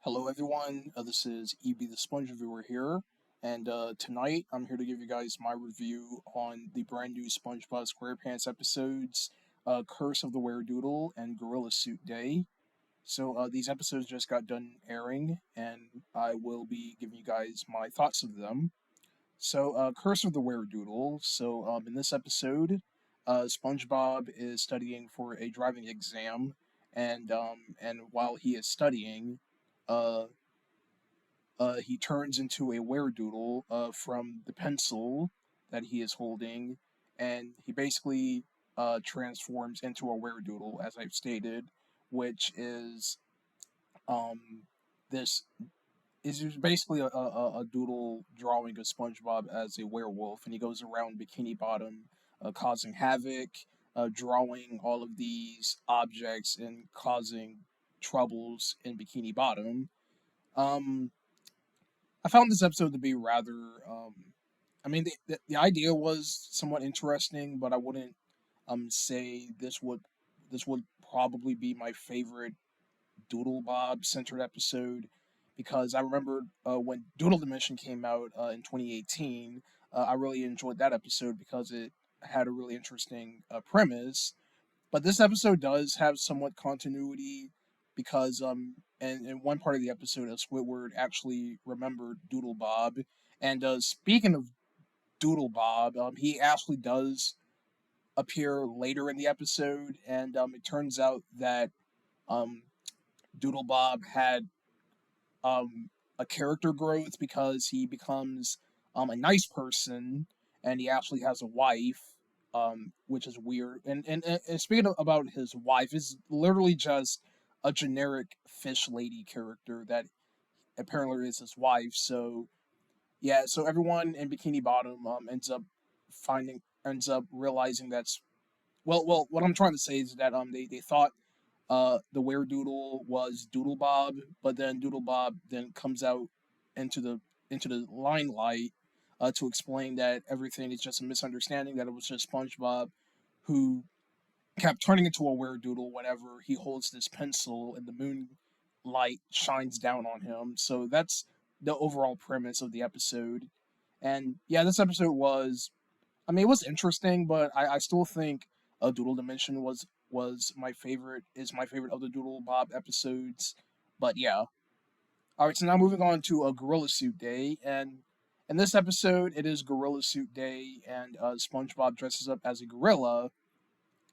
Hello, everyone. This is EB the Sponge Reviewer here, and tonight I'm here to give you guys my review on the brand new SpongeBob SquarePants episodes, Curse of the WereDoodle and Gorilla Suit Day. So these episodes just got done airing, and I will be giving you guys my thoughts of them. So, Curse of the WereDoodle. In this episode, SpongeBob is studying for a driving exam, and while he is studying, uh, he turns into a WereDoodle from the pencil that he is holding, and he basically transforms into a WereDoodle, as I've stated, which is um, this is basically a doodle drawing of SpongeBob as a werewolf, and he goes around Bikini Bottom, causing havoc, drawing all of these objects and causing troubles in Bikini Bottom. Um, I found this episode to be rather. The idea was somewhat interesting, but I wouldn't say this would probably be my favorite Doodle Bob centered episode because I remember when Doodle Dimension came out in 2018. I really enjoyed that episode because it had a really interesting premise. But this episode does have somewhat continuity because and in one part of the episode, Squidward actually remembered Doodle Bob. And speaking of Doodle Bob, he actually does appear later in the episode, and it turns out that um, Doodle Bob had a character growth because he becomes a nice person, and he actually has a wife, which is weird. And speaking about his wife, is literally just a generic fish lady character that apparently is his wife. So yeah, so everyone in Bikini Bottom ends up realizing that's well. What I'm trying to say is that they thought the WereDoodle was Doodle Bob, but then Doodle Bob then comes out into the into the limelight to explain that everything is just a misunderstanding, that it was just SpongeBob who kept turning into a WereDoodle whenever he holds this pencil and the moonlight shines down on him. So that's the overall premise of the episode. And yeah, this episode was, it was interesting, but I still think Doodle Dimension was my favorite of the Doodle Bob episodes. But yeah, all right. So now moving on to a Gorilla Suit Day, and in this episode, it is Gorilla Suit Day, and SpongeBob dresses up as a gorilla,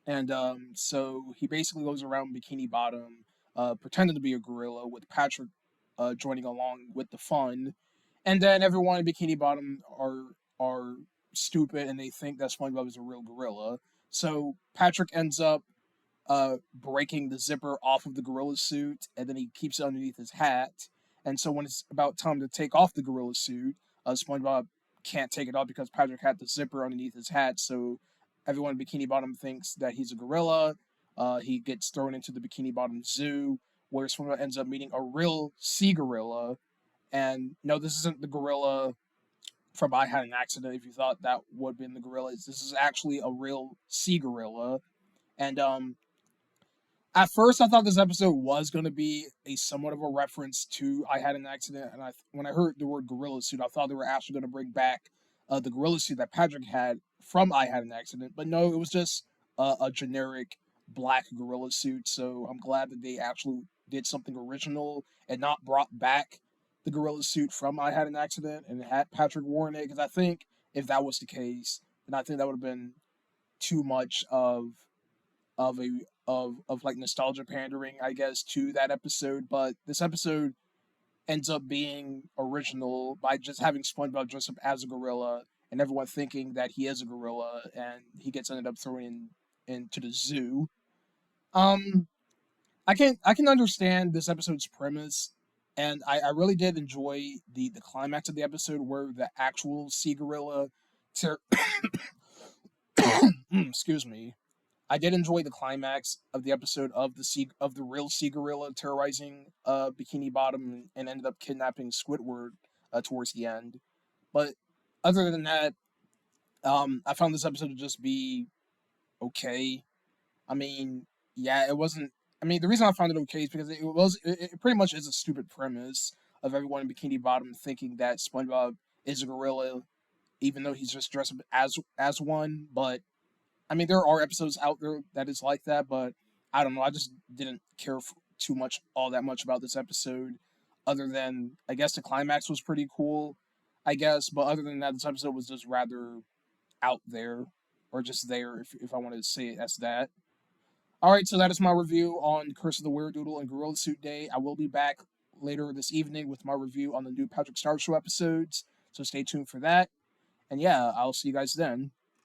and so he basically goes around Bikini Bottom, pretending to be a gorilla, with Patrick joining along with the fun, and then everyone in Bikini Bottom are stupid and they think that SpongeBob is a real gorilla. So Patrick ends up breaking the zipper off of the gorilla suit, and then he keeps it underneath his hat. And so when it's about time to take off the gorilla suit, SpongeBob can't take it off because Patrick had the zipper underneath his hat. So everyone in Bikini Bottom thinks that he's a gorilla. He gets thrown into the Bikini Bottom Zoo, where SpongeBob ends up meeting a real sea gorilla. And no, this isn't the gorilla from I Had an Accident. If you thought that would have been the gorilla, this is actually a real sea gorilla. And at first, I thought this episode was going to be a somewhat of a reference to I Had an Accident, and when I heard the word gorilla suit, I thought they were actually going to bring back the gorilla suit that Patrick had from I Had an Accident, but no, it was just a generic black gorilla suit. So I'm glad that they actually did something original and not brought back the gorilla suit from I Had an Accident and had Patrick worn it, because I think if that was the case, then I think that would have been too much of a of like nostalgia pandering, I guess, to that episode. But this episode ends up being original by just having SpongeBob dress up as a gorilla and everyone thinking that he is a gorilla, and he gets ended up thrown into the zoo. Um, I can understand this episode's premise, and I really did enjoy the climax of the episode where the actual sea gorilla ter- excuse me, I did enjoy the climax of the episode of the real sea gorilla terrorizing Bikini Bottom, and ended up kidnapping Squidward towards the end. But other than that, I found this episode to just be okay. I mean, yeah, it wasn't I mean, the reason I found it okay is because it pretty much is a stupid premise of everyone in Bikini Bottom thinking that SpongeBob is a gorilla, even though he's just dressed up as one. But I mean, there are episodes out there that is like that, but I don't know. I just didn't care too much, all that much about this episode, other than I guess the climax was pretty cool, I guess. But other than that, this episode was just rather out there, or just there, if I wanted to say it as that. All right, so that is my review on Curse of the Weredoodle and Gorilla Suit Day. I will be back later this evening with my review on the new Patrick Star Show episodes, so stay tuned for that. And yeah, I'll see you guys then.